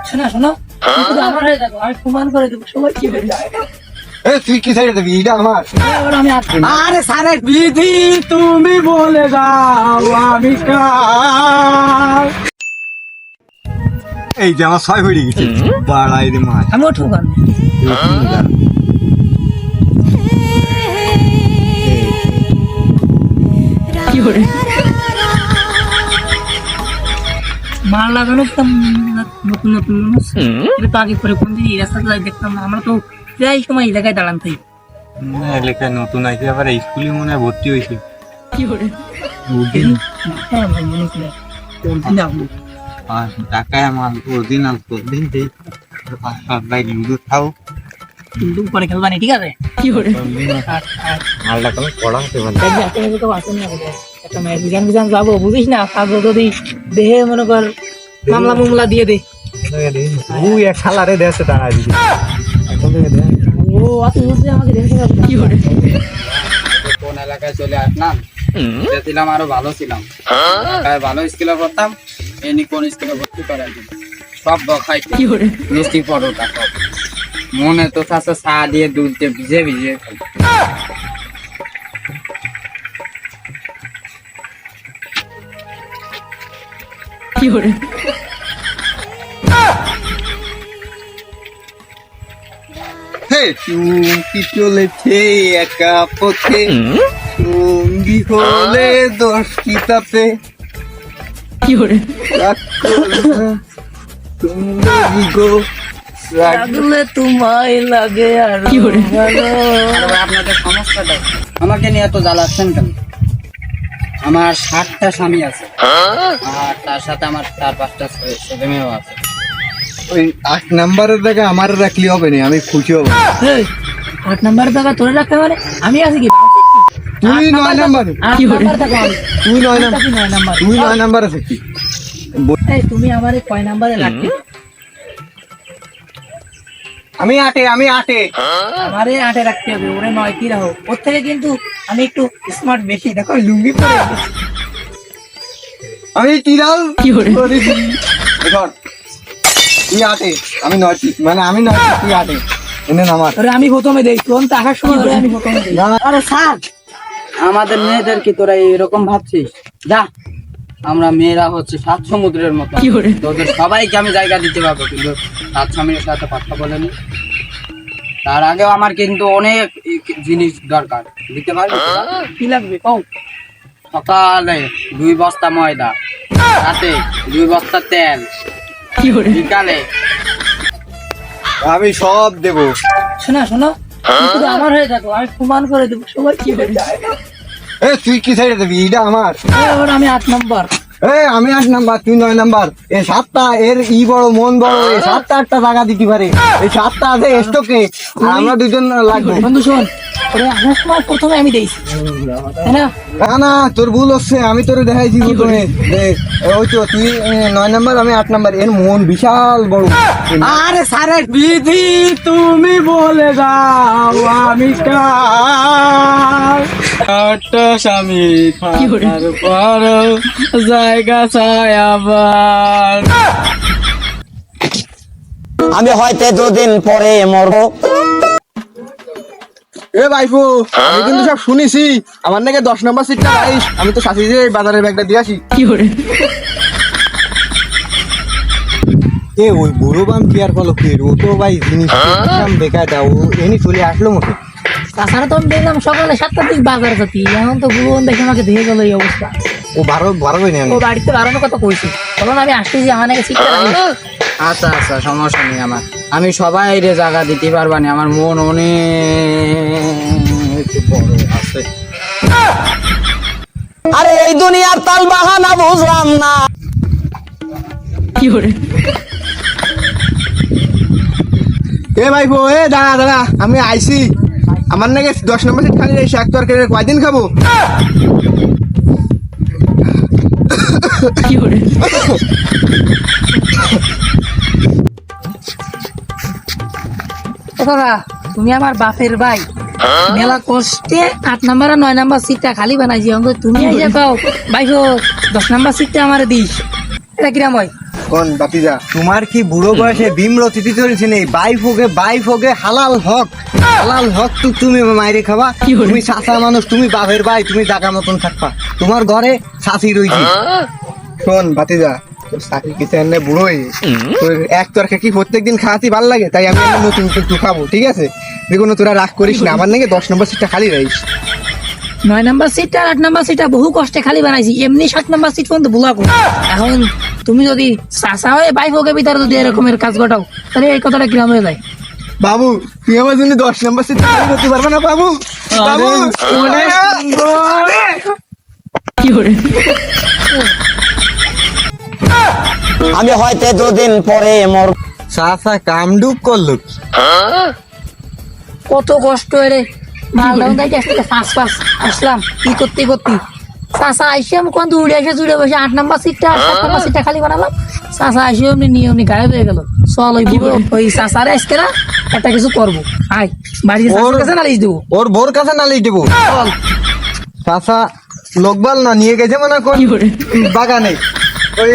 শোনা শোনো, তুমি শুধু আমার হয়ে থাকো, আমি প্রমাণ করে দেবো সবাই কি হয়ে যায়। তুই কি ছেড়ে দিবি? এটা আমার। এবার আমি আসছি না। আরে সারে বিধি তুমি বলে দাও আমি কার। এই যে আমার 6 হয়ে গেছে। বাড়াই রে মাছ। আমিও ঠোকান কি করে মার লাগানো একদম নতুন নতুন মানুষ এটা তো আগে পরে কোনদিন এই রাস্তাতে যাই দেখতাম না। আমরা তো প্রায় সময় এই জায়গায় দাঁড়ান থাকি। এলাকায় নতুন আইছে, আবার স্কুলে মনে হয় ভর্তি হয়েছে। কি করে হ্যাঁ ভাই মনে করে কোনদিন যাবো টাকায় আমার অরিজিনাল দিন দেই। 5-7 বাইক লুডো খাও। কিন্তু পরে খেলবা না, ঠিক আছে? কি করে মালটা কোনো পড়া হতে পারে। তো আসেনি আমাদের একটা মেয়ের বিজান বিজান যাবো বুঝিস না, তারপর যদি দেহে মনে কর মামলা মামলা দিয়ে দে। ওই এক শালারে দেশে টাকা দিবি। এখন থেকে দেখ ও আপনি বুঝতে আমাকে দেখে কি করে কোন এলাকায় চলে আসলাম, ছিলাম আরো ভালো ছিলাম, এলাকায় ভালো স্কুলে পড়তাম, এনি কোন স্কুলে ভর্তি করাই দিল সব বখাই কি করে মিষ্টি পরোটা সব মনে তো চাষে চা দিয়ে দুধ দিয়ে ভিজে ভিজে খাই। কি করে চুমকি চলেছে একা পথে, সঙ্গী হলে 10 কিতাবে। কি করে তুমি গো লাগলে তোমায় লাগে আর কি করে আরে ভাই, আপনাদের সমস্যাটা আমাকে নিয়ে এত জ্বালাচ্ছেন কেন? আমার 7টা স্বামী আছে আর তার সাথে আমার 4-5টা ছেলে মেয়েও আছে। ওই 8 নাম্বারের জায়গায় আমার রাখলে হবে না, আমি খুশি হব। এই 8 নাম্বারের জায়গা তোরে রাখতে পারে, আমি আছি কি তুই 9 নাম্বারে, কি করে থাকো আমি তুই 9 নাম্বার, 9 নাম্বার তুই 9 নাম্বারে থাকি। এই তুমি আমারে কয় নাম্বারে রাখতে? আমি 8-এ, আমি 8-এ। আমারে 8-এ রাখতে হবে, ওরে 9 কি রাখো। ওর থেকে কিন্তু আমি একটু স্মার্ট বেশি, দেখো লুঙ্গি পরে আছি। আমি তিরাল কি করে করেছি। ধর তুই 8-এ, আমি 9, মানে আমি 9, তুই 8-এ। এনে নামার আরে আমি প্রথমে দেই, তোর তো আসার সময় ধরে আমি প্রথমে দেই। আরে স্যার, আমাদের মেয়েদের কি তোরা এরকম ভাবছিস? যা, আমরা মেয়েরা হচ্ছে 7 সমুদ্রের মতো, কি করে তোদের সবাইকে আমি জায়গা দিতে পারবো, কিন্তু 7 স্বামীর সাথে কথা বলেনি। তার আগেও আমার কিন্তু অনেক জিনিস দরকার, দিতে পারবি তোরা? কি লাগবে কও? সকালে 2 বস্তা ময়দা, রাতে 2 বস্তা তেল, কি করে বিকালে আমি সব দেবো। শোনা শোনো, তুমি শুধু আমার হয়ে থাকো, আমি প্রমাণ করে দেবো সবাই কি হয়ে যায়। তুই কি ছেড়ে দিবি? এটা আমার। এবার আমি 8 নাম্বার। আমি 8 নাম্বার, তুই 9 নাম্বার। এই 7টা এর বড় মন বড়, এই 7টা 8টা টাকা দিতে পারে। এই 7টা আছে স্টকে, আর আমরা দুজন লাগবে। বন্ধু শোন, ওরে আসার সময় প্রথমে আমি দেইছি, তাই না? না না, তোর ভুল হচ্ছে, আমি তোরে দেখাইছি প্রথমে। দেখ, ওই তো তুই 9 নাম্বার, আমি 8 নাম্বার। এর মন বিশাল বড়। আরে সারে বিধি তুমি বলে দাও আমি কার। 8টা স্বামী কি করে? থাকার পরও জায়গা চাই আবার। আমি হয়তো 2 দিন পরে মরবো। এ ভাইপো, আমি কিন্তু সব শুনেছি। আমার নাকি 10 নম্বর সিটটা পাইস। আমি তো সাথে যে বাজারের ব্যাগটা দিয়ে আসি। কি করে ওই বুড়ো বাম কেয়ার ফলো ফের ও তো ভাই জিনিস দেখা দাও, ও এনি চলে আসলো মতো। তাছাড়া তো আমি দেখলাম সকালে 7টার দিক বাজার যাতি, এখন তো ভুবন দেখে আমাকে দেখে গেল এই অবস্থা। ও বাড়াবে না। ও বাড়িতে বাড়ানোর কথা কইছি, তখন আমি আসতেছি, আমার নাকি শিখতে লাগি। আচ্ছা আচ্ছা, সমস্যা নেই আমার, আমি সবাই রে জায়গা দিতে পারবানি, আমার মন অনেক বড় আছে। আরে এই দুনিয়ার তাল বাহানা বুঝলাম না। কি করে এ ভাইপো, দাঁড়া দাঁড়া, আমি আইছি। আমার নাকি 10 নম্বর সিট খালি, শাক তরকারি কয়দিন খাবো? কি করে দাদা, তুমি আমার বাপের ভাই, মেলা কষ্টে 8 নাম্বার আর 9 নাম্বার সিটটা খালি বানাইছি, অঙ্ক তুমি আইয়া পাও ভাই 10 নাম্বার সিটটা আমারে দিস, এটা কিরাম হয়? কোন বাতিজা তোমার কি বুড়ো বয়সে বিমরতিতে চলছে নেই? বাইফ হোকে হালাল হক তো তুমি মাইরে খাবা। তুমি চাচা মানুষ, তুমি বাপের ভাই, তুমি জাগা মতন থাকবা। তোমার ঘরে শাশি রইছি। শোন বাতিজা, তোর চাকরি কিছু এনে বুড়ো হয়ে গেছে। তোর এক তরকা কি প্রত্যেকদিন খাওয়াতে ভালো লাগে, তাই আমি এমনি নতুন একটু খাবো, ঠিক আছে? দেখুন তোরা রাগ করিস না, আমার নাকি 10 নম্বর সিটটা খালি রইস। 9 নাম্বার সিট আর 8 নাম্বার সিটটা বহু কষ্টে খালি বানাইছি, এমনি 7 নাম্বার সিট পর্যন্ত ভুলা করো। এখন তুমি যদি চাচা হয়ে বাইফ ওকে ভিতরে যদি এরকমের কাজ ঘটাও, তাহলে এই কথাটা কিরম হয়ে যায়? বাবু তুই আমার জন্য 10 নম্বর সিট খালি করতে পারবে না বাবু? বাবু কি করে? আমি হয়তো দুদিন পরে মরব। চাচা কামডুক করলো। কত কষ্ট রে, মালদাও তাই আসতে ফাঁস আসলাম কি করতে চাচা আইসে আমি কোন উড়ে এসে জুড়ে বসে 8 নাম্বার সিটটা 7 নাম্বার সিটটা খালি বানালাম। চাচা আইসে এমনি নিয়ে এমনি গায়েব হয়ে গেল। চল ওই চাচারে আজকে না একটা কিছু করবো। আয় বাড়িতে চাচার কাছে নালিশ দেবো। ওর বোর কাছে নালিশ দেবো। চল। চাচা লোকবাল না নিয়ে গেছে মানে কোন কি করে? বাগানে ওই